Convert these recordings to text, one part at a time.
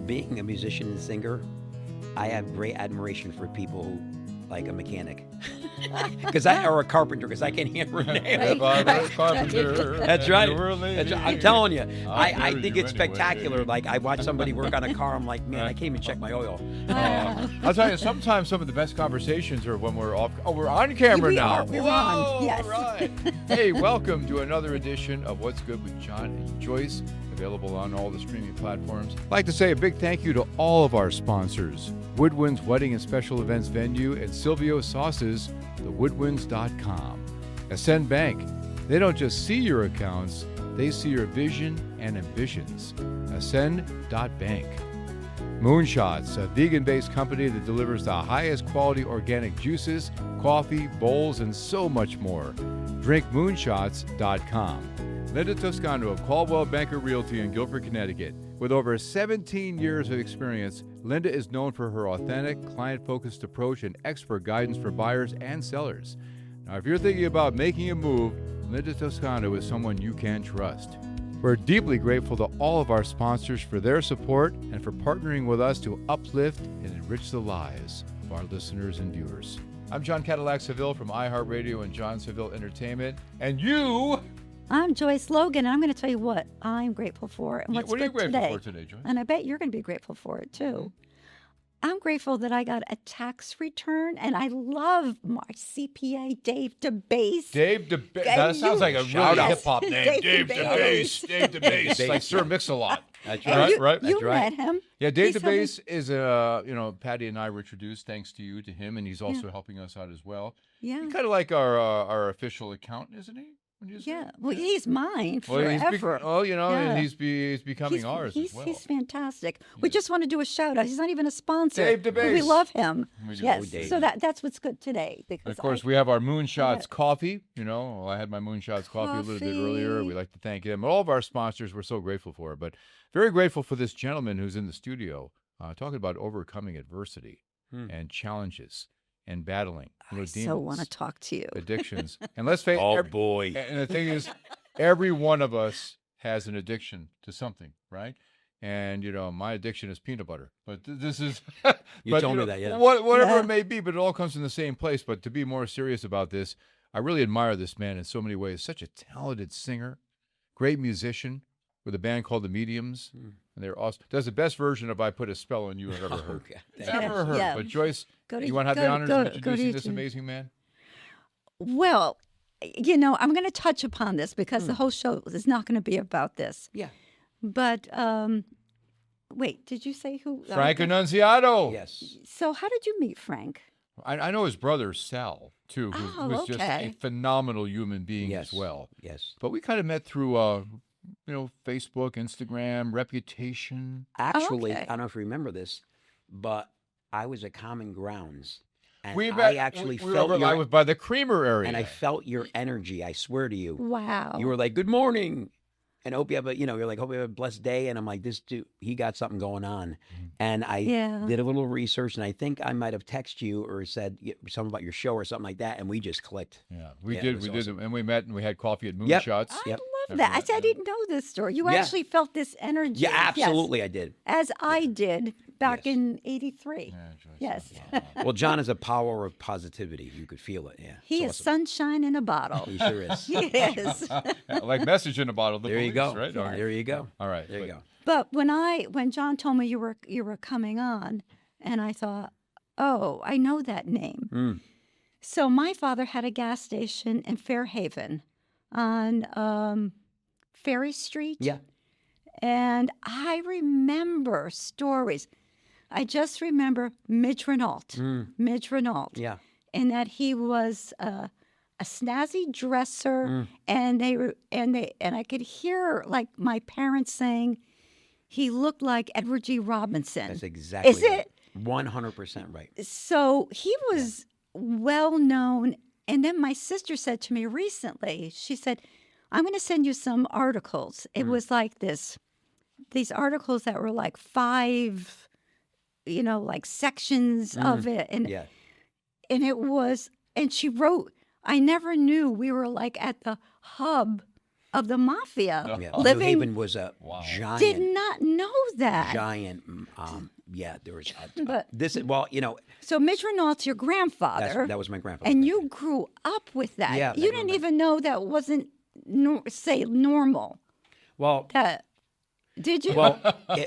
being a musician and singer, I have great admiration for people who, like a mechanic, or a carpenter, because I can hammer nails. If I were a carpenter, That's and right. you were a lady, I'm telling you, I marry think you it's anyway. spectacular. Like, I watch somebody work on a car, I'm like, man, I can't even check my oil. I'll tell you, sometimes some of the best conversations are when we're off. Oh, we're on camera now. We're Whoa, on, yes. Right. Hey, welcome to another edition of What's Good with John and Joyce, available on all the streaming platforms. I'd like to say a big thank you to all of our sponsors: Woodwinds Wedding and Special Events Venue and Silvio Sauces, thewoodwinds.com. Ascend Bank. They don't just see your accounts, they see your vision and ambitions. Ascend.bank. Moonshots, a vegan-based company that delivers the highest quality organic juices, coffee, bowls, and so much more. DrinkMoonshots.com. Linda Toscano of Caldwell Banker Realty in Guilford, Connecticut. With over 17 years of experience, Linda is known for her authentic, client-focused approach and expert guidance for buyers and sellers. Now, if you're thinking about making a move, Linda Toscano is someone you can trust. We're deeply grateful to all of our sponsors for their support and for partnering with us to uplift and enrich the lives of our listeners and viewers. I'm John Cadillac Seville from iHeartRadio and John Seville Entertainment. And you... I'm Joyce Logan, and I'm going to tell you what I'm grateful for and what's what are you good grateful for today, Joyce? And I bet you're going to be grateful for it, too. I'm grateful that I got a tax return, and I love my CPA, Dave DeBase. Dave DeBase. That sounds like a really hip-hop name. Dave DeBase. Dave DeBase. Like Sir Mix-a-Lot. That's Oh, right. Right? You That's right. met him. Yeah, Dave He's helping- DeBase is Patty and I were introduced thanks to you to him, and he's also helping us out as well. Yeah. He's kind of like our official accountant, isn't he? Would you say? Yeah. Well, he's mine Well, forever. and Yeah. he's becoming ours he's, as well. He's fantastic. We just want to do a shout out. He's not even a sponsor. Dave but DeBase. we love him. We do. Yes. Oh, Dave. So that's what's good today. Because Of course, we have our Moonshots coffee. I had my Moonshots coffee a little bit earlier. Coffee. We like to thank them. All of our sponsors, we're so grateful for. But very grateful for this gentleman who's in the studio talking about overcoming adversity and challenges and battling. I so want to talk to you. Addictions. And let's face Oh, boy. And the thing is, every one of us has an addiction to something, right? And, my addiction is peanut butter. But this is... You told me that, yeah. Whatever Yeah. it may be, but it all comes from the same place. But to be more serious about this, I really admire this man in so many ways. Such a talented singer, great musician with a band called The Mediums. And they're awesome. Does the best version of I Put a Spell on You I've ever heard. Okay. Never heard. Yeah. But Joyce, Go to- you want to have go- the honors go- of go to introducing this YouTube. amazing man? Well, I'm going to touch upon this because the whole show is not going to be about this. Yeah. But wait, did you say who? Frank Annunziato. Yes. So how did you meet Frank? I know his brother, Sal, too, who's just a okay. phenomenal human being Yes. as well. Yes. But we kind of met through, Facebook, Instagram, Reputation. Actually, okay. I don't know if you remember this, but I was at Common Grounds, and We I met, actually we felt were your, I was by the Creamer area. and I felt your energy. I swear to you. Wow. You were like, "Good morning," and hope you have you're like, "Hope you have a blessed day." And I'm like, "This dude, he got something going on." And I did a little research, and I think I might have texted you or said something about your show or something like that, and we just clicked. Yeah, we Yeah, it did. was We awesome. did. And we met and we had coffee at Yep. Moonshots. I Yep. love that. I said I didn't know this story. You Yeah. actually felt this energy. Yeah, Yes. absolutely, I did. As I did back Yes. in '83. Yeah, Joyce. Yes. Well, John is a power of positivity. You could feel it. Yeah, He it's is awesome. sunshine in a bottle. He sure is. He is. Yeah, like message in a bottle. The There you police, go. Right? Okay. There you go. All right. There you but- go. But when John told me you were coming on, and I thought, oh, I know that name. Mm. So my father had a gas station in Fairhaven on Ferry Street. Yeah. And I remember stories. I just remember Midge Rinault. Midge Rinault. Yeah. And that he was a snazzy dresser, and I could hear like my parents saying he looked like Edward G. Robinson. That's exactly Is right. it? 100% right. So he was well known. And then my sister said to me recently, she said, I'm going to send you some articles. It was like these articles that were like 5, like sections of it. And Yeah. and and she wrote, I never knew we were like at the hub of the mafia Yeah, living. New Haven was a giant. Did not know that. Giant. Yeah, there was. But this is well, you know. so Midge Rinault's your grandfather. That was my grandfather. And you grew up with that. Yeah, You didn't even know that wasn't say normal. Well, That did you? well,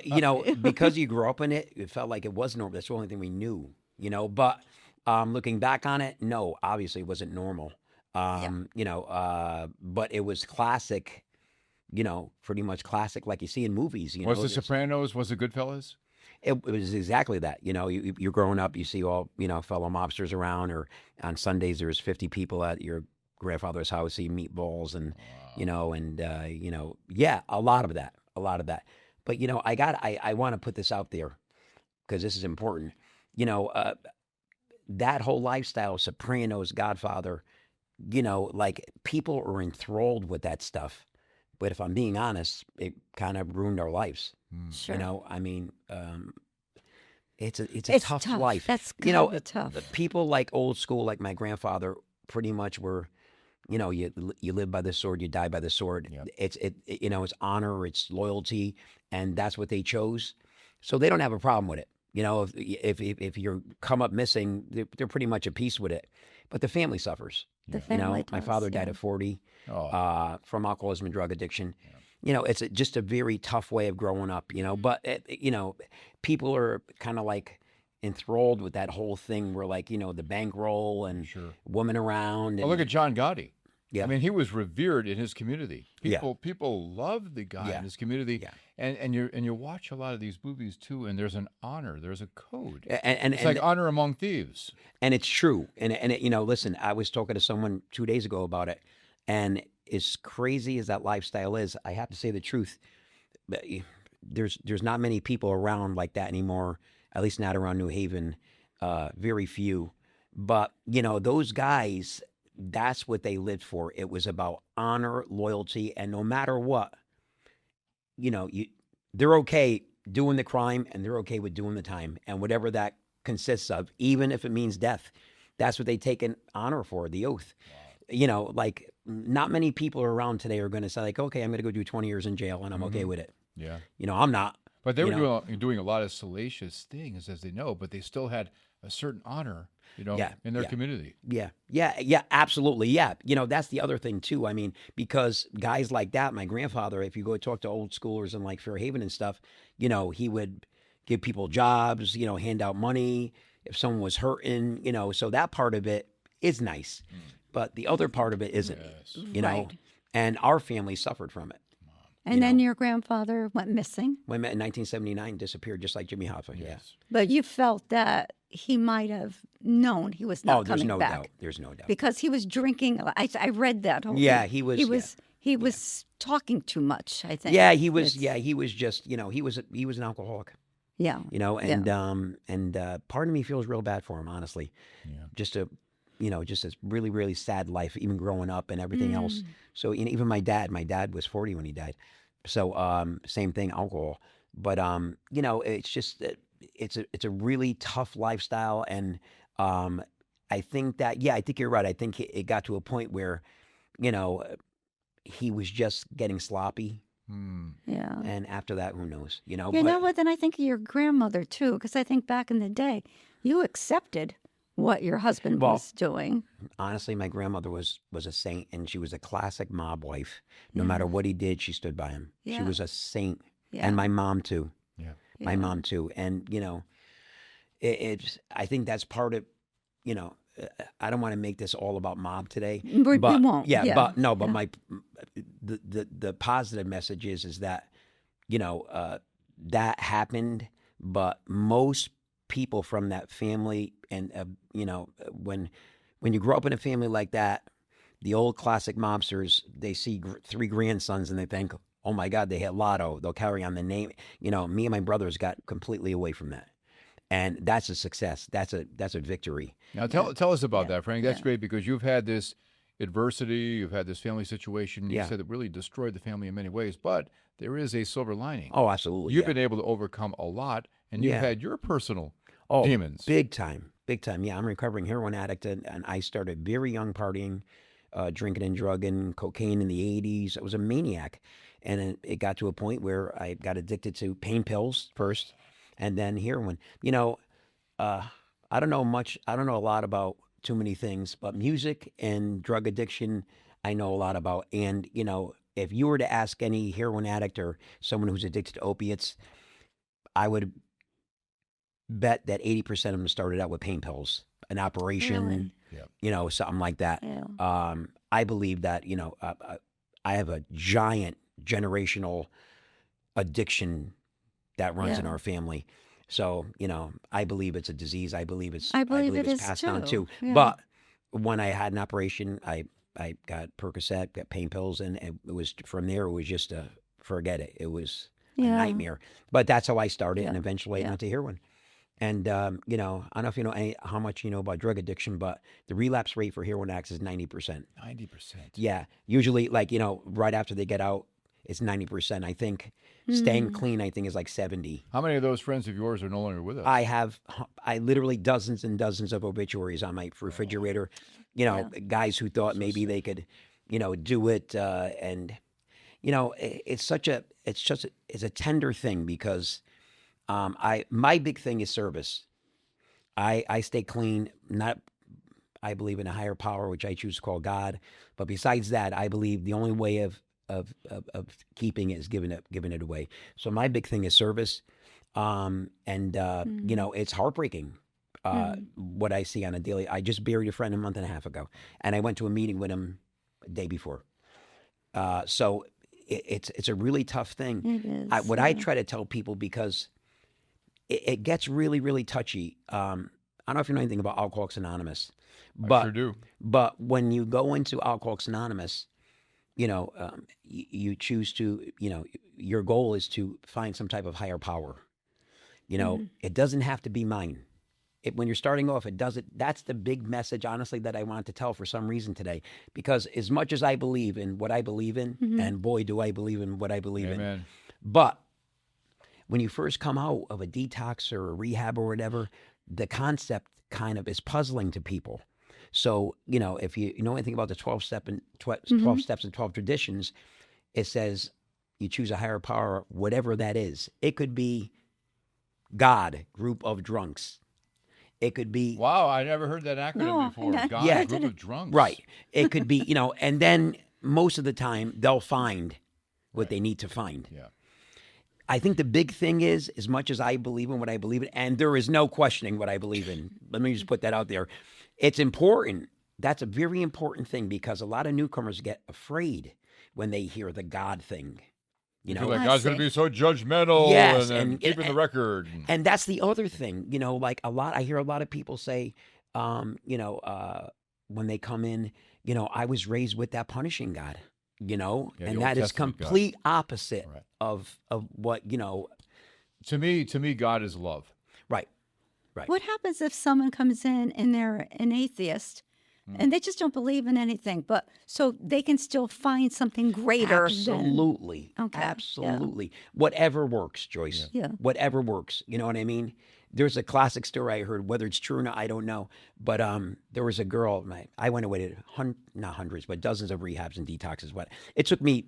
you know, because you grew up in it, it felt like it was normal. That's the only thing we knew, you know. But looking back on it, no, obviously it wasn't normal. You know, but it was classic. You know, pretty much classic, like you see in movies. You Was know, The Sopranos? Was it Goodfellas? it was exactly that. You know, you're growing up, you see all, you know, fellow mobsters around, or on Sundays there's 50 people at your grandfather's house eating meatballs, and you know, and you know, yeah, a lot of that. But you know, I want to put this out there because this is important. You know, that whole lifestyle, Sopranos, Godfather, you know, like people are enthralled with that stuff. But if I'm being honest, it kind of ruined our lives. Sure. You know, I mean, it's a tough life. That's you know, tough. people like old school, like my grandfather, pretty much were, you know, you live by the sword, you die by the sword. Yep. It's you know, it's honor, it's loyalty, and that's what they chose. So they don't have a problem with it. You know, if you're come up missing, they're pretty much at peace with it. But the family suffers. The You know, family my does, father died yeah. at 40 Oh. from alcoholism and drug addiction. You know, it's just a very tough way of growing up, you know. But, you know, people are kind of like enthralled with that whole thing where, like, you know, the bankroll and Sure. women around. And, Oh, look at John Gotti. Yeah. I mean, he was revered in his community. Yeah. People loved the guy Yeah. in his community. Yeah. And you watch a lot of these movies too, and there's an honor, there's a code. and It's like honor among thieves. And it's true. And it, you know, listen, I was talking to someone 2 days ago about it, and as crazy as that lifestyle is, I have to say the truth. There's not many people around like that anymore. At least not around New Haven. Very few. But you know, those guys, that's what they lived for. It was about honor, loyalty, and no matter what, you know, they're okay doing the crime, and they're okay with doing the time, and whatever that consists of, even if it means death. That's what they take an honor for, the oath. You know, like not many people around today are going to say like, okay, I'm going to go do 20 years in jail and I'm okay with it. Yeah. You know, I'm not. But they you were know? doing a lot of salacious things, as they know, but they still had a certain honor, you know, Yeah, in their yeah. community. Yeah, absolutely. Yeah. You know, that's the other thing too. I mean, because guys like that, my grandfather, if you go talk to old schoolers in like Fairhaven and stuff, you know, he would give people jobs, you know, hand out money if someone was hurting, you know, so that part of it is nice. But the other part of it isn't, you know, Right. and our family suffered from it. And then your grandfather went missing. We met in 1979, disappeared just like Jimmy Hoffa. Yeah. But you felt that he might have known he was not There's coming no back. doubt. There's no doubt. Because he was drinking. I read that. Whole Yeah, thing. he was- He was talking too much, I think. Yeah, he was. It's- Yeah, he was just. You know, he was an alcoholic. Yeah. You know, and part of me feels real bad for him, honestly. Yeah. Just this really, really sad life, even growing up and everything else. So you know, even my dad was 40 when he died. So same thing, alcohol. But you know, it's just it's a really tough lifestyle, and I think that I think you're right. I think it got to a point where, you know, he was just getting sloppy. Yeah. And after that, who knows? You know. You but, know what? Then I think of your grandmother too, because I think back in the day, you accepted what your husband was doing. Honestly, my grandmother was a saint, and she was a classic mob wife. No matter what he did, she stood by him. She Yeah. was a saint, Yeah. and my mom too. Yeah. My mom too. And you know, it's. I think that's part of. You know, I don't want to make this all about mob today. We won't. Yeah, Yeah. but no, but Yeah. my the positive message is that, you know, that happened, but most people from that family, and you know, when you grow up in a family like that, the old classic mobsters, they see 3 grandsons and they think, oh my God, they hit lotto. They'll carry on the name. You know, me and my brothers got completely away from that, and that's a success. That's a victory. Now tell us about that, Frank. That's great because you've had this adversity, you've had this family situation. You Yeah. said it really destroyed the family in many ways, but there is a silver lining. Oh, absolutely. You've yeah. been able to overcome a lot, and you've Yeah. had your personal Oh, demons. Big time. Yeah, I'm a recovering heroin addict, and I started very young partying. drinking and drugging, cocaine in the 80s. I was a maniac. And it got to a point where I got addicted to pain pills first and then heroin. I don't know much. I don't know a lot about too many things, but music and drug addiction, I know a lot about. And, if you were to ask any heroin addict or someone who's addicted to opiates, I would bet that 80% of them started out with pain pills, an operation, Really? something like that. Yeah. I believe that, I have a giant generational addiction that runs in Yeah. our family. So, I believe it's a disease. I believe I believe it it's is passed on too. too. Yeah. But when I had an operation, I got Percocet, got pain pills, and it was from there. It was just forget it. It was a Yeah. nightmare. But that's how I started, and Yeah. eventually I Yeah. went to heroin. And I don't know if you know how much you know about drug addiction, but the relapse rate for heroin addicts is 90%. 90%. Yeah, usually right after they get out, it's 90%. I think staying clean, I think, is like 70. How many of those friends of yours are no longer with us? I literally dozens and dozens of obituaries on my refrigerator. Guys who thought maybe they could, do it, and it's a tender thing because my big thing is service. I stay clean. I believe in a higher power, which I choose to call God. But besides that, I believe the only way of keeping it is giving it away. So my big thing is service. It's heartbreaking what I see on a daily. I just buried a friend a month and a half ago, and I went to a meeting with him the day before. So it's a really tough thing. It is. I try to tell people, because it gets really, really touchy. I don't know if you know anything about Alcoholics Anonymous, but I sure do. But when you go into Alcoholics Anonymous, you choose to, your goal is to find some type of higher power. It doesn't have to be mine. When you're starting off, it doesn't. That's the big message, honestly, that I wanted to tell for some reason today. Because as much as I believe in what I believe in, and boy, do I believe in what I believe in. But when you first come out of a detox or a rehab or whatever, the concept kind of is puzzling to people. So, if you know anything about the 12 steps and 12 traditions, it says you choose a higher power, whatever that is. It could be God, group of drunks. It could be... Wow, I never heard that acronym before. God, group of drunks. Right. It could be, and then most of the time they'll find what they need to find. Yeah. I think the big thing is, as much as I believe in what I believe in, and there is no questioning what I believe in. Let me just put that out there. It's important. That's a very important thing, because a lot of newcomers get afraid when they hear the God thing. You feel like God's going to be so judgmental, and keeping the record. And that's the other thing. I hear a lot of people say, when they come in, I was raised with that punishing God. And that is complete opposite of what, To me, God is love. Right. What happens if someone comes in and they're an atheist and they just don't believe in anything, but so they can still find something greater? Absolutely. Okay. Absolutely. Yeah. Whatever works, Joyce. Yeah. Whatever works. You know what I mean? There's a classic story I heard, whether it's true or not, I don't know. But there was a girl, I went away to not hundreds, but dozens of rehabs and detoxes. But it took me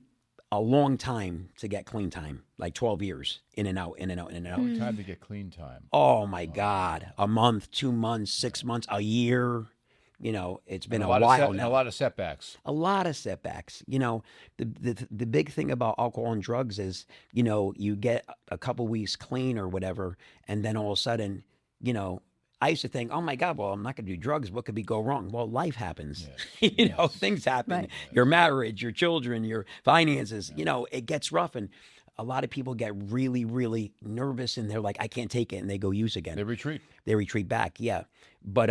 a long time to get clean time, like 12 years, in and out, in and out, in and out. Long time to get clean time. Oh my God. A month, 2 months, 6 months, a year. It's been a while now. A lot of setbacks. A lot of setbacks. The big thing about alcohol and drugs is, you get a couple weeks clean or whatever, and then all of a sudden, I used to think, oh my God, well, I'm not going to do drugs. What could go wrong? Well, life happens. Yes. Things happen. Right. Your marriage, your children, your finances, it gets rough. And a lot of people get really, really nervous, and they're like, I can't take it. And they go use again. They retreat. They retreat back. Yeah. But,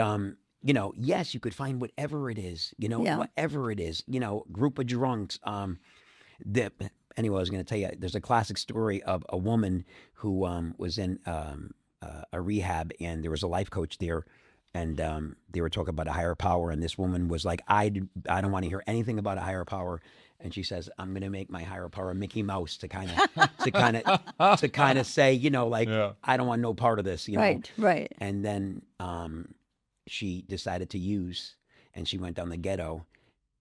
yes, you could find whatever it is, whatever it is, group of drunks. Anyway, I was going to tell you, there's a classic story of a woman who was in a rehab, and there was a life coach there, and they were talking about a higher power, and this woman was like, I don't want to hear anything about a higher power. And she says, I'm going to make my higher power Mickey Mouse to kind of say, I don't want no part of this, Right. And then she decided to use, and she went down the ghetto,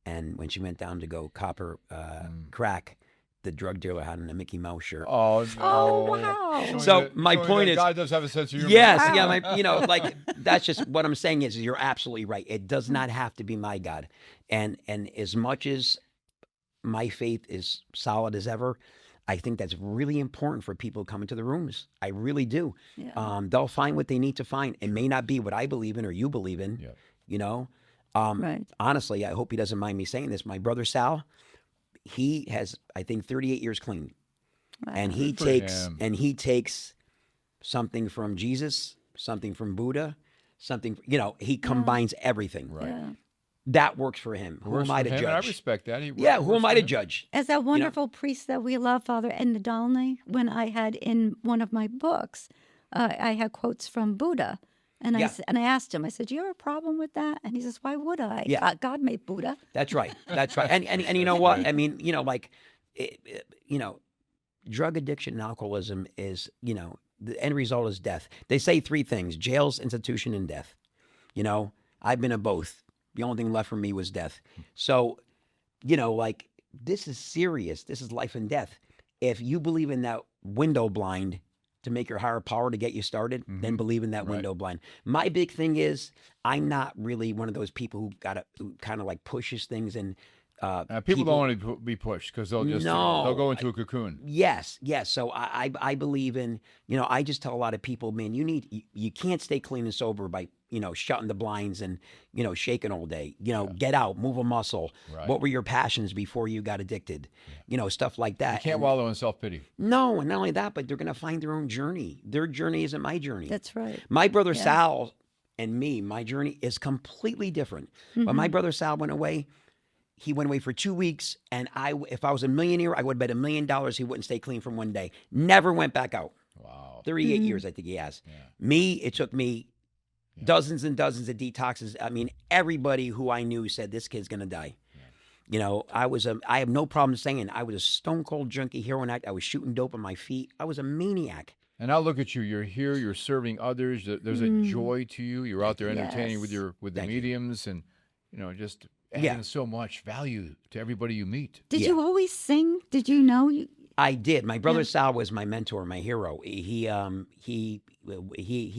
And when she went down to go copper crack, the drug dealer had on a Mickey Mouse shirt. Oh, no. Oh, wow. So my point is, God does have a sense of humor. yes, yeah, like that's just what I'm saying is you're absolutely right. It does not have to be my God, and as much as my faith is solid as ever, I think that's really important for people coming to the rooms. I really do. Yeah. They'll find what they need to find. It may not be what I believe in or you believe in. Yeah. You know, Right. honestly, I hope he doesn't mind me saying this. My brother Sal, he has, I think, 38 years clean. Wow. And he Good for him. takes something from Jesus, something from Buddha, something, he combines everything. Right. Yeah. That works for him. Who Works am I for to him, and I judge? respect that. Who works am I for to him. judge? As that wonderful priest that we love, Father Ndalny, when I had in one of my books, I had quotes from Buddha. And Yeah. I asked him, I said, do you have a problem with that? And he says, why would I? Yeah. God made Buddha. That's right. That's right. And you know what? I mean, drug addiction and alcoholism is, the end result is death. They say three things: jails, institution, and death. I've been in both. The only thing left for me was death. So, this is serious. This is life and death. If you believe in that window blind to make your higher power to get you started, then believe in that window blind. My big thing is I'm not really one of those people who kind of like pushes things and People don't want to be pushed because they'll just they'll go into a cocoon. Yes. So I believe in, I just tell a lot of people, man, you can't stay clean and sober by, shutting the blinds and, shaking all day. Get out, move a muscle. Right. What were your passions before you got addicted? Stuff like that. You can't wallow in self-pity. No, and not only that, but they're going to find their own journey. Their journey isn't my journey. That's right. My brother Sal and me, my journey is completely different. When my brother Sal went away, he went away for 2 weeks, and if I was a millionaire, I would bet $1 million he wouldn't stay clean from one day. Never went back out. Wow. 38 years, I think he has. Yeah. Me, it took me dozens and dozens of detoxes. I mean, everybody who I knew said this kid's gonna die. Yeah. I have no problem saying I was a stone cold junkie, heroin addict. I was shooting dope on my feet. I was a maniac. And now look at you. You're here. You're serving others. There's a joy to you. You're out there entertaining with the mediums, and just adding so much value to everybody you meet. Did you always sing? Did you know? I did. My brother Sal was my mentor, my hero. He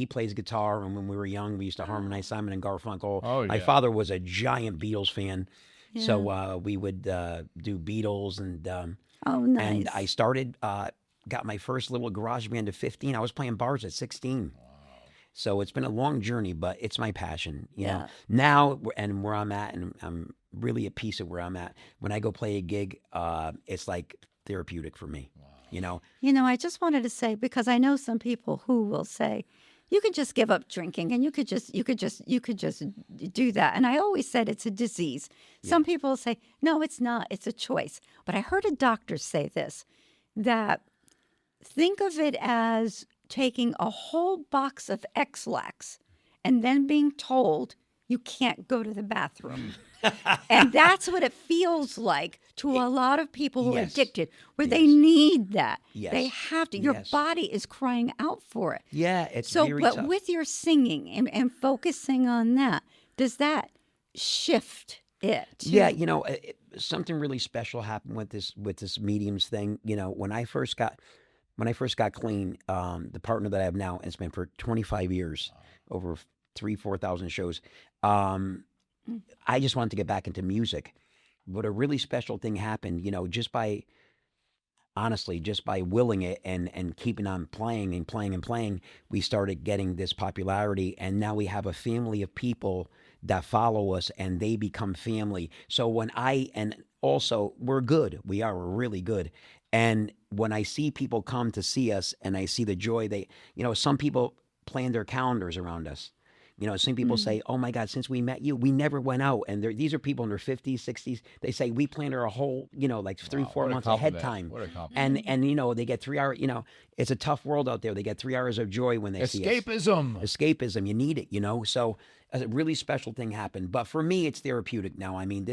plays guitar, and when we were young, we used to harmonize Simon and Garfunkel. Oh, My yeah. father was a giant Beatles fan, so we would do Beatles, and Nice. and I started got my first little garage band at 15. I was playing bars at 16. So it's been a long journey, but it's my passion, you know. Now, and where I'm at, and I'm really at peace at where I'm at. When I go play a gig, it's like therapeutic for me, I just wanted to say, because I know some people who will say, you could just give up drinking and you could just do that. And I always said it's a disease. Some people say, no, it's not. It's a choice. But I heard a doctor say this, that think of it as taking a whole box of X-Lax and then being told you can't go to the bathroom. And that's what it feels like to a lot of people who are addicted, where they need that. Yes. They have to. Your body is crying out for it. Yeah, it's so. very But tough. with your singing and focusing on that, does that shift it? Yeah, something really special happened with this mediums thing. When I first got clean, the partner that I have now, it's been for 25 years, over 4,000 shows. I just wanted to get back into music, but a really special thing happened, just by willing it and keeping on playing and playing and playing, we started getting this popularity, and now we have a family of people that follow us, and they become family. So we're good. We're really good. And when I see people come to see us and I see the joy, some people plan their calendars around us. Some people say, oh my God, since we met you, we never went out. And these are people in their 50s, 60s. They say, we planned our whole, 3-4 months ahead time. What a compliment. And they get 3 hours, it's a tough world out there. They get 3 hours of joy when they see us. Escapism. You need it, So a really special thing happened. But for me, it's therapeutic now. I mean,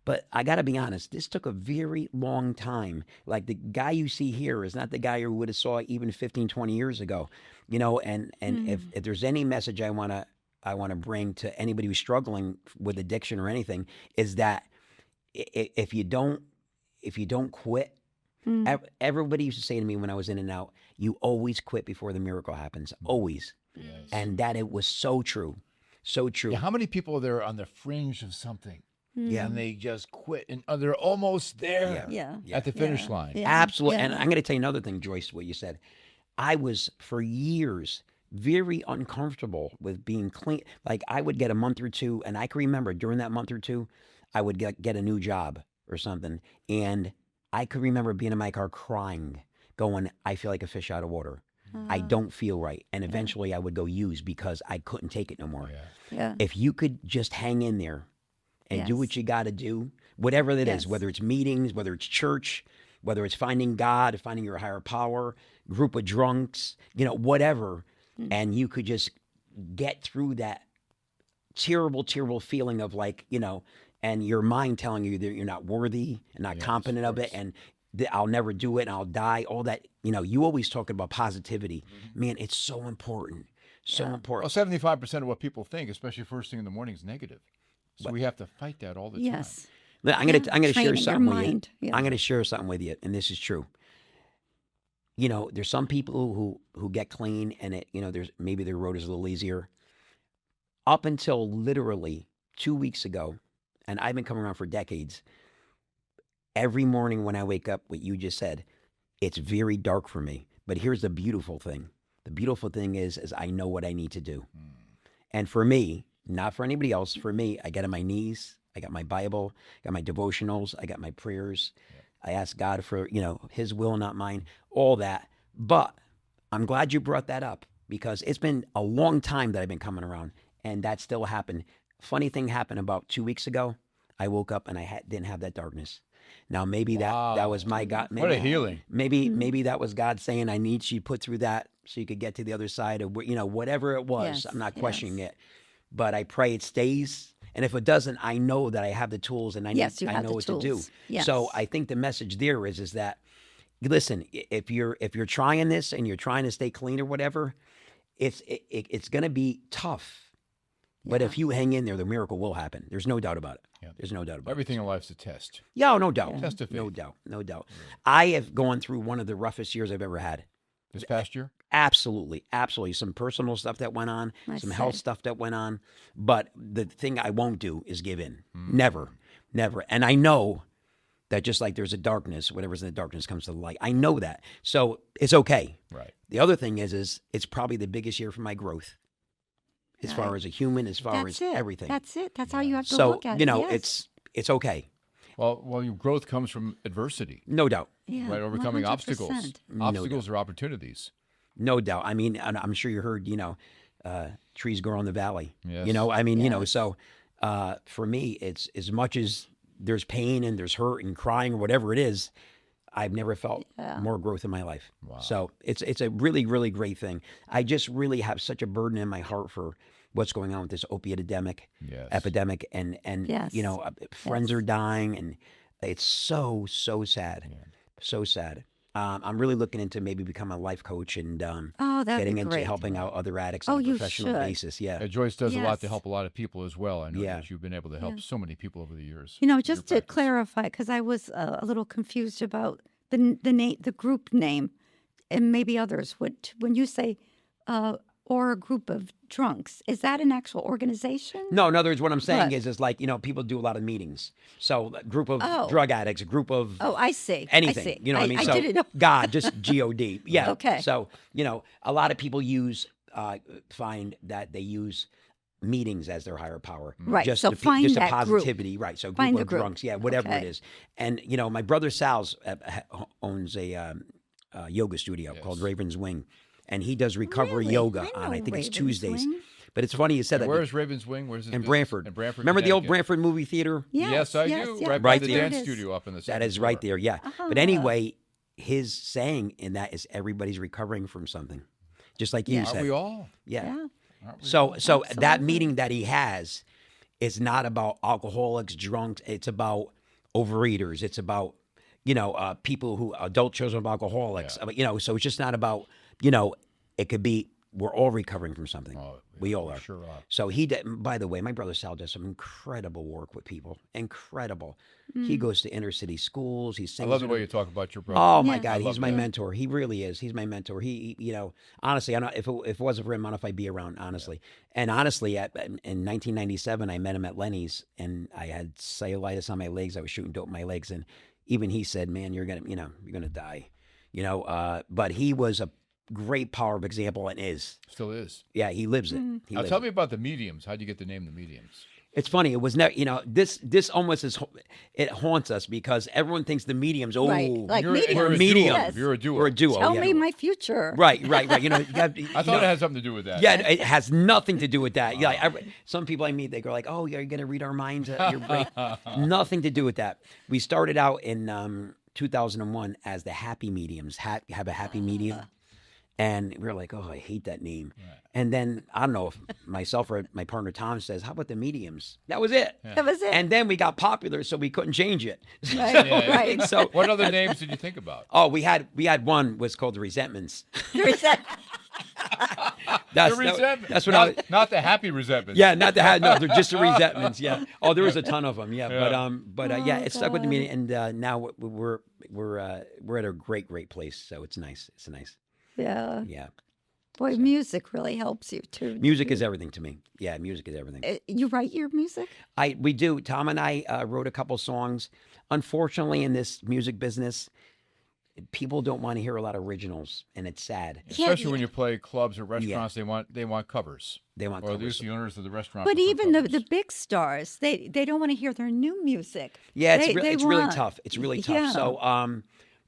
but I got to be honest, this took a very long time. Like the guy you see here is not the guy you would have saw even 15, 20 years ago, and if there's any message I want to bring to anybody who's struggling with addiction or anything, is that if you don't quit, everybody used to say to me when I was in and out, you always quit before the miracle happens. Always. Yes. And that it was so true. So true. Yeah, how many people are there on the fringe of something? Yeah. And they just quit, and they're almost there at the finish line. Yeah. Absolutely. Yeah. And I'm going to tell you another thing, Joyce, what you said. I was, for years, very uncomfortable with being clean. Like, I would get a month or two, and I can remember during that month or two, I would get a new job or something. And I could remember being in my car crying, going, I feel like a fish out of water. I don't feel right. And eventually I would go use because I couldn't take it no more. Yeah. If you could just hang in there and do what you got to do, whatever that is, whether it's meetings, whether it's church, whether it's finding God, finding your higher power, group of drunks, whatever, and you could just get through that terrible, terrible feeling of like, and your mind telling you that you're not worthy and not competent of it, and that I'll never do it and I'll die, all that, you always talk about positivity. Man, it's so important. So important. Well, 75% of what people think, especially first thing in the morning, is negative. So we have to fight that all the time. Yes. I'm gonna share Training your something with you. mind. Yeah. I'm gonna share something with you, and this is true. There's some people who get clean, and there's maybe their road is a little easier. Up until literally 2 weeks ago, and I've been coming around for decades. Every morning when I wake up, what you just said, it's very dark for me. But here's the beautiful thing. The beautiful thing is I know what I need to do. And for me, not for anybody else, for me, I get on my knees. I got my Bible, I got my devotionals, I got my prayers. I ask God for, his will, not mine, all that. But I'm glad you brought that up because it's been a long time that I've been coming around and that still happened. Funny thing happened about 2 weeks ago. I woke up and I didn't have that darkness. Now, maybe that was my God. Maybe, What a healing. Maybe that was God saying, I need you put through that so you could get to the other side of, whatever it was. Yes, I'm not questioning it. But I pray it stays. And if it doesn't, I know that I have the tools and I know what to do. Yes. So I think the message there is that, listen, if you're trying this and you're trying to stay clean or whatever, it's going to be tough. But if you hang in there, the miracle will happen. There's no doubt about it. Yeah. There's no doubt about Everything in life's a test. it. Yeah, no doubt. Test of faith. No doubt. No doubt. I have gone through one of the roughest years I've ever had. This past year? Absolutely. Absolutely. Some personal stuff that went on, some health stuff that went on. But the thing I won't do is give in. Never. Never. And I know that just like there's a darkness, whatever's in the darkness comes to the light. I know that. So it's okay. Right. The other thing is it's probably the biggest year for my growth. As far as a human, as far as everything. That's it. That's how you have to So, look at it. it's okay. Well, your growth comes from adversity, No doubt. Yeah, right? Overcoming 100%. obstacles. Obstacles are opportunities. No doubt. I mean, and I'm sure you heard, trees grow in the valley. Yes. So for me, it's as much as there's pain and there's hurt and crying or whatever it is, I've never felt more growth in my life. Wow. So it's a really, really great thing. I just really have such a burden in my heart for what's going on with this opiate epidemic, and friends are dying, and it's so sad, so sad. I'm really looking into maybe becoming a life coach and getting into great. helping out other addicts on a you professional should. basis. Yeah. Joyce does a lot to Yes. help a lot of people as well. I know Yeah. that you've been able to help so many people over the years. Just to clarify, because I was a little confused about the name, the group name, and maybe others would. When you say or a group of drunks, is that an actual organization? No, in other words, what I'm saying What? is like, people do a lot of meetings. So a group of drug addicts, a group of Oh, I see. anything. I see. You know what I mean? I So didn't know. God, just G-O-D. Yeah. Okay. So, a lot of people find that they use meetings as their higher power. Right. Just So a, find just a that group. positivity. Right. So Find group the of group. drunks. Yeah, whatever it Okay. is. And, my brother Sal's owns a yoga studio called Raven's Wing. And he does recovery Really? yoga I on, I know think it's Raven's Tuesdays. Wing. But it's funny you said that. Where's Raven's Wing? Where's his In business? Brantford. In Brantford, Remember the old Connecticut. Brantford movie theater? Yes, I do. Right by Right the there. dance studio up in the That second is right floor. there, yeah. But anyway, his saying in that is everybody's recovering from something, just like you Yeah. said. Aren't we all? Yeah. Yeah. Aren't we So all? that Absolutely. meeting that he has is not about alcoholics, drunks. It's about overeaters. It's about people who adult children of alcoholics. So it's just not about it could be we're all recovering from something. Oh, we all are. Sure are. So by the way, my brother Sal does some incredible work with people. Incredible. Mm. He goes to inner city schools. He I sings. love the way you talk about your brother. Oh my Yeah. God, I he's love my that. mentor. He really is. He's my mentor. He honestly, I don't. If it wasn't for him, I don't know if I'd be around. Honestly, and honestly, in 1997, I met him at Lenny's, and I had cellulitis on my legs. I was shooting dope in my legs, and even he said, "Man, you're gonna die," But he was a great power of example and is. Still is. Yeah, he lives it. Mm. He Now lives tell it. me about the mediums. How'd you get the name the mediums? It's funny. It was never, this almost is, it haunts us because everyone thinks the mediums, oh, Right, like You're, medium. you're a Medium. duo. Yes. You're a duo. we're a duo. Tell yeah. me my future. Right. You got, I thought it had something to do with that. yeah, it has nothing to do with that. Yeah, some people I meet, they go like, "Oh, you're going to read our minds at your break." Nothing to do with that. We started out in 2001 as the Happy Mediums. Have a happy medium, and we were like, "Oh, I hate that name." Right. And then I don't know if myself or my partner Tom says, "How about the mediums?" That was it. That was it. And then we got popular, so we couldn't change it. Right, Yeah. right. So What other names did you think about? oh, we had one was called the Resentments. There is that. That's The resentment. that's what not, I was. not the happy resentment. Yeah, not the no, they're just the resentments. Yeah. Oh, there was a ton of them. Yeah, Yeah. but yeah, it stuck with me, and now we're at a great place. So it's nice. It's nice. Yeah. Yeah, Boy, music really helps you too. music is everything to me. Yeah, music is everything. You write your music? We do. Tom and I wrote a couple songs. Unfortunately, in this music business, people don't want to hear a lot of originals, and it's sad. Especially when you play clubs or restaurants, they want covers. They want Or at covers. least the owners of the restaurant. But prefer even covers. the big stars, they don't want to hear their new music. Yeah, They it's really want- tough. It's really tough. Yeah. So,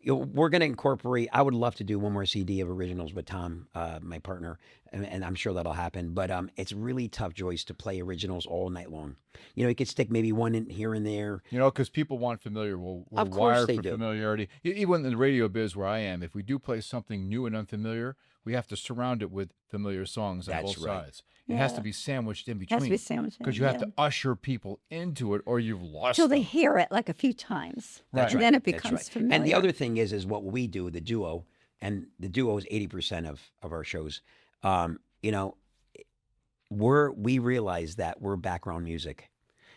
we're going to incorporate. I would love to do one more CD of originals with Tom, my partner, and I'm sure that'll happen. But it's really tough, Joyce, to play originals all night long. You could stick maybe one in here and there. Because people want familiar. We're Of course wired they for do. familiarity. Even in the radio biz where I am, if we do play something new and unfamiliar, we have to surround it with familiar songs on That's both right. sides. It has Yeah. to be sandwiched in It has to between. be sandwiched. Because you have to usher people into it, or you've lost Till they them. hear it like a few times. That's And right. then it That's becomes right. familiar. And the other thing is what we do, the duo, and the duo is 80% of our shows. We realize that we're background music.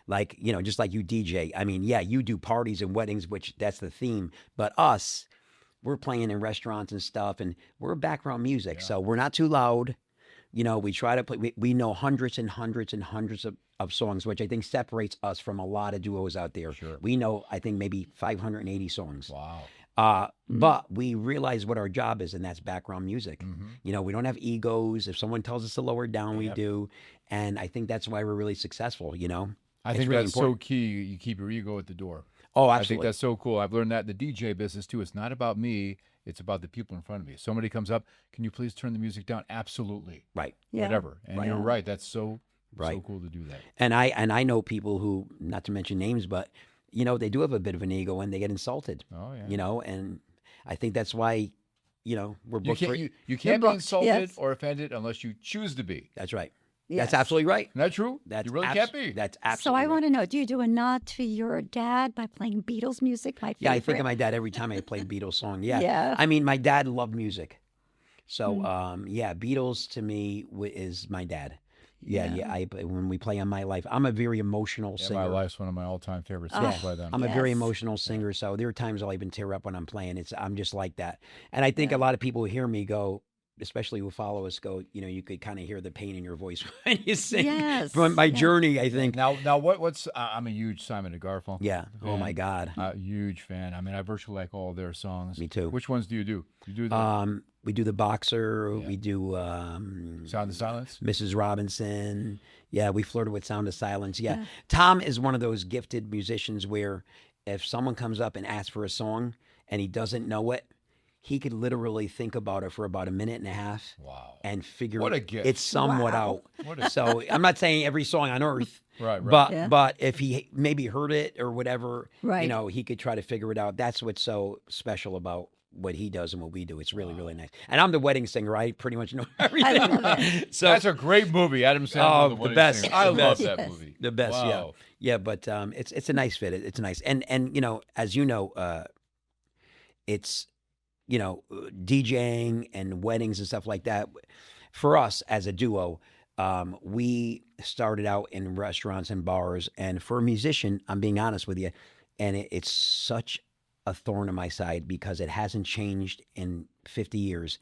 Like, just like you DJ. I mean, yeah, you do parties and weddings, which that's the theme. But us, we're playing in restaurants and stuff, and we're background music. Yeah. So we're not too loud. We try to play. We know hundreds and hundreds and hundreds of songs, which I think separates us from a lot of duos out there. Sure. We know, I think, maybe 580 songs. Wow. But we realize what our job is, and that's background music. Mhm. We don't have egos. If someone tells us to lower it down, we Yep. do. And I think that's why we're really successful, I It's think really that's important. so key. You keep your ego at the door. Oh, I think absolutely. that's so cool. I've learned that in the DJ business too. It's not about me. It's about the people in front of me. Somebody comes up, can you please turn the music down? Absolutely. Right. Yeah. Whatever. And you're Yeah. right. That's so Right. cool to do that. And I know people who, not to mention names, but, they do have a bit of an ego and they get insulted, Oh yeah. and I think that's why, we're You booked can't for you can't be booked, insulted yes. or offended unless you choose to be. That's right. Yes. That's absolutely right. Isn't that true? That's you really can't be. That's So absolutely I right. want to know, do you do a nod to your dad by playing Beatles music? My favorite. Yeah, I think of my dad every time I play Beatles song. Yeah. Yeah. I mean, my dad loved music. So, Hmm. yeah, Beatles to me is my dad. Yeah. Yeah. When we play on My Life, I'm a very emotional Yeah, singer. My Life's one of my all-time favorite Oh, songs by them. I'm a very Yes. emotional singer, so there are times I'll even tear up when I'm playing. I'm just like that, and I think Yeah. a lot of people who hear me go, especially who follow us, go, you could kind of hear the pain in your voice when you sing. Yes, From my yes. journey, I think. Now what's I'm a huge Simon and Garfunkel. Yeah. Oh my fan. God. Huge fan. I mean, I virtually like all their songs. Me too. Which ones do you do? You do the We do the Boxer. Yeah. We do Sound of Silence? Mrs. Robinson. Yeah, we flirted with Sound of Silence. Yeah. Yeah. Tom is one of those gifted musicians where if someone comes up and asks for a song and he doesn't know it, he could literally think about it for about a minute and a half Wow. and figure What a gift. it's somewhat Wow. What a- out. So I'm not saying every song on earth, Right, right. but Yeah. but if he maybe heard it or whatever, Right. he could try to figure it out. That's what's so special about what he does and what we do. It's really, really nice. And I'm the wedding singer. I pretty much know everything. love So That's a great movie. Adam Sandler, Oh, The the Wedding best. Singer. I The love best. that Yes. movie. the best, Wow. yeah. But it's a nice fit. It's nice. And as you know, it's DJing and weddings and stuff like that. for us as a duo, we started out in restaurants and bars. And for a musician, I'm being honest with you, and it's such a thorn in my side because it hasn't changed in 50 years.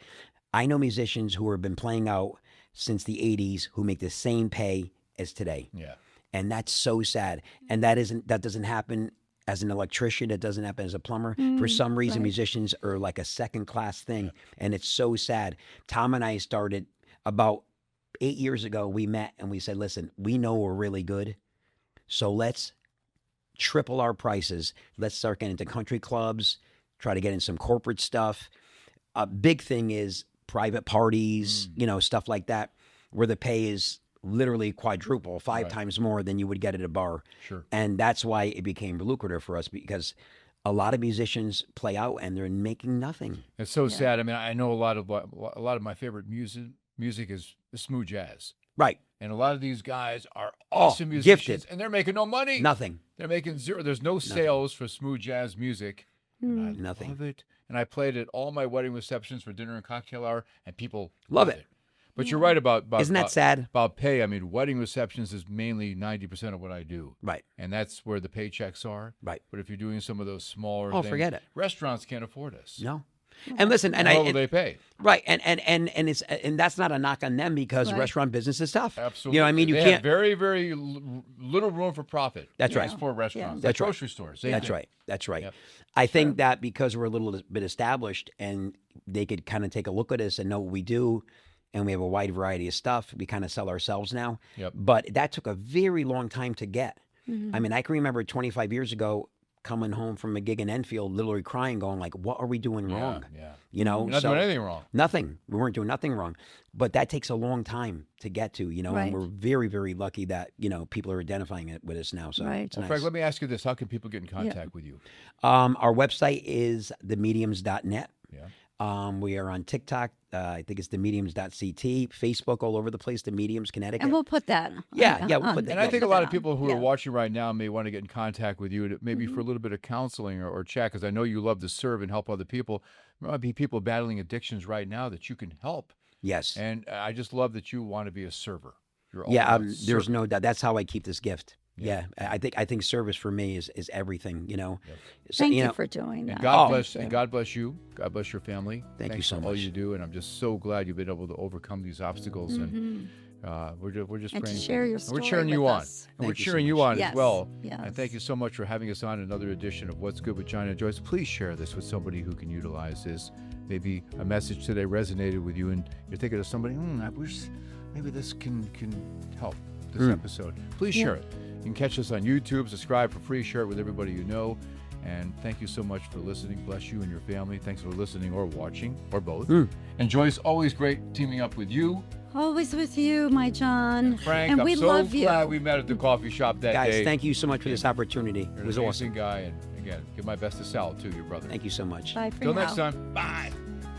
I know musicians who have been playing out since the 80s who make the same pay as today. Yeah. And that's so sad. And that doesn't happen as an electrician. It doesn't happen as a plumber. For some reason, musicians are like a second class thing. And it's so sad. Tom and I started about 8 years ago. We met and we said, listen, we know we're really good. So let's triple our prices. Let's start getting into country clubs, try to get in some corporate stuff. A big thing is private parties, stuff like that, where the pay is literally quadruple, five times more than you would get at a bar. Sure. And that's why it became lucrative for us, because a lot of musicians play out and they're making nothing. It's so sad. I mean, I know a lot of my favorite music is smooth jazz. Right. And a lot of these guys are awesome musicians, gifted. and they're making no money. Nothing. They're making zero. There's no sales for smooth jazz music. And I Nothing. love it. And I played at all my wedding receptions for dinner and cocktail hour, and people Love it. But you're right about Isn't that sad? About pay. I mean, wedding receptions is mainly 90% of what I do. Right. And that's where the paychecks are. Right. But if you're doing some of those smaller things, forget it. Restaurants can't afford us. No. And listen, and How will they pay? Right, and that's not a knock on them, because restaurant business is tough. Absolutely. You know what I mean? You they can't. have very, very little room for profit. That's right. For restaurants. That's Like right. grocery stores. Same That's thing. right. That's right. Yep. I think that because we're a little bit established and they could kind of take a look at us and know what we do, and we have a wide variety of stuff, we kind of sell ourselves now. Yep. But that took a very long time to get. I mean, I can remember 25 years ago coming home from a gig in Enfield, literally crying, going like, what are we doing wrong? Yeah. You know, You're not doing anything wrong. Nothing. We weren't doing nothing wrong. But that takes a long time to get to, and we're very, very lucky that, people are identifying it with us now. So it's nice. Frank, let me ask you this. How can people get in contact with you? Our website is themediums.net. Yeah. We are on TikTok. I think it's themediums.ct, Facebook, all over the place, The Mediums, Connecticut. And we'll put that. Yeah, we'll put that. And I think a put lot that of people on. who are watching right now may want to get in contact with you, maybe for a little bit of counseling or chat, because I know you love to serve and help other people. There might be people battling addictions right now that you can help. Yes. And I just love that you want to be a server. You're all Yeah, about there's serving. no doubt. That's how I keep this gift. Yeah, I think service for me is everything. So, Thank you for doing that. And God bless. And God bless you. God bless your family. Thank you Thanks so for all much. you do, and I'm just so glad you've been able to overcome these obstacles. And we're just And to praying. share your and we're story cheering you with on. us. And we're Thank you so cheering you much. on as Yes, well. yes. And thank you so much for having us on another edition of What's Good with John and Joyce. Please share this with somebody who can utilize this. Maybe a message today resonated with you, and you're thinking of somebody. I wish maybe this can help this episode. Please share it. You can catch us on YouTube. Subscribe for free. Share it with everybody you know. And thank you so much for listening. Bless you and your family. Thanks for listening or watching, or both. And Joyce, always great teaming up with you. Always with you, my John. Frank, and I'm we so love you. glad we met at the coffee shop that Guys, day. thank you so much for this opportunity. You're It an was amazing awesome. guy. And again, give my best to Sal, too, your brother. Thank you so much. Bye for Till now. next time. Bye.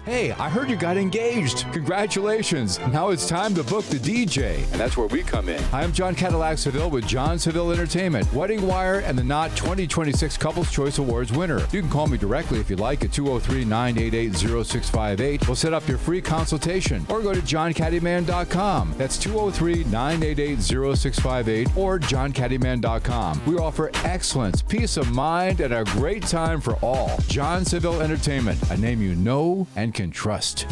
Hey, I heard you got engaged. Congratulations. Now it's time to book the DJ. And that's where we come in. I'm John Cadillac Seville with John Seville Entertainment, Wedding Wire, and the Knot 2026 Couples Choice Awards winner. You can call me directly if you like at 203-988-0658. We'll set up your free consultation. Or go to johncaddyman.com. That's 203-988-0658 or johncaddyman.com. We offer excellence, peace of mind, and a great time for all. John Seville Entertainment, a name you know and can trust.